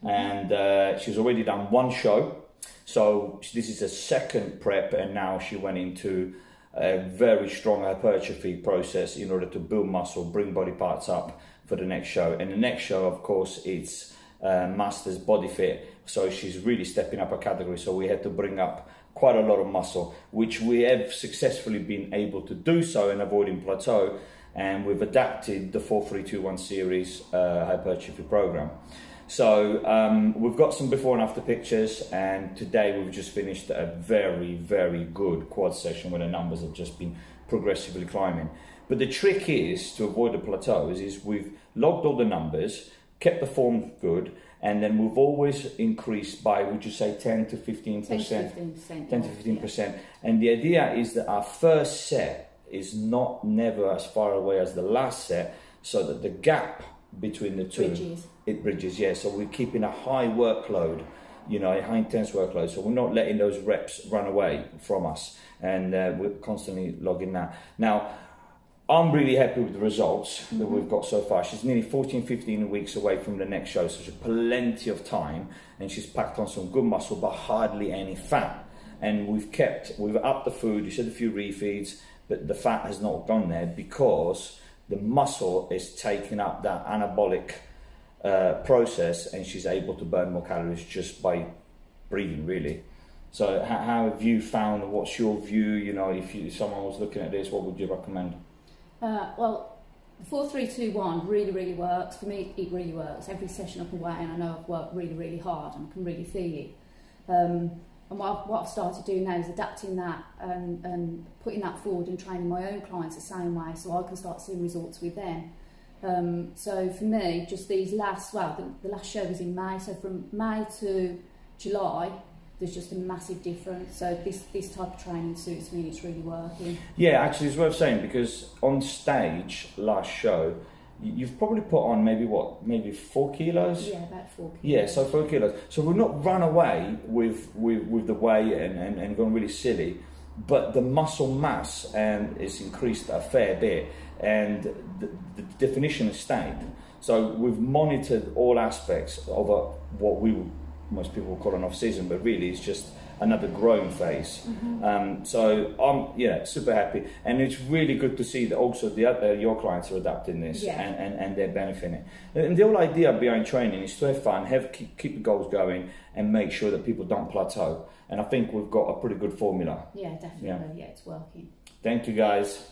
and she's already done one show. So this is a second prep, and now she went into a very strong hypertrophy process in order to build muscle, bring body parts up for the next show. And the next show, of course, it's Masters Body Fit. So she's really stepping up her category. So we had to bring up quite a lot of muscle, which we have successfully been able to do so and avoiding plateau. And we've adapted the 4-3-2-1 series hypertrophy program. So we've got some before and after pictures, and today we've just finished a very, very good quad session where the numbers have just been progressively climbing. But the trick is, to avoid the plateaus, is we've logged all the numbers, kept the form good, and then we've always increased by, would you say, 10 to 15%? 10 to 15%. Yeah. And the idea is that our first set is never as far away as the last set, so that the gap between the two, it bridges, yeah. So we're keeping a high workload, you know, a high intense workload. So we're not letting those reps run away from us, and we're constantly logging that. Now, I'm really happy with the results that we've got so far. She's nearly 14, 15 weeks away from the next show, so she's plenty of time, and she's packed on some good muscle, but hardly any fat. And we've upped the food, you said a few refeeds, but the fat has not gone there because the muscle is taking up that anabolic process, and she's able to burn more calories just by breathing, really. So how have you found, what's your view, you know, if someone was looking at this, what would you recommend? Well, the 4-3-2-1 really, really works. For me, it really works. Every session up away, and I know I've worked really, really hard and I can really feel it. And what I've started doing now is adapting that and putting that forward and training my own clients the same way, so I can start seeing results with them. So for me, just these last, well, the last show was in May, so from May to July, there's just a massive difference. So this type of training suits me, and it's really working. Yeah, actually it's worth saying, because on stage, last show, you've probably put on maybe 4 kilos? Yeah, about 4 kilos. Yeah, so 4 kilos. So we've not run away with the weight and gone really silly, but the muscle mass is increased a fair bit, and the definition has stayed. So we've monitored all aspects of what most people will call an off-season, but really it's just another growing phase. So I'm super happy, and it's really good to see that also your clients are adapting this, and they're benefiting. And the whole idea behind training is to have fun, keep the goals going, and make sure that people don't plateau. And I think we've got a pretty good formula. Yeah, definitely. Yeah, it's working. Thank you, guys.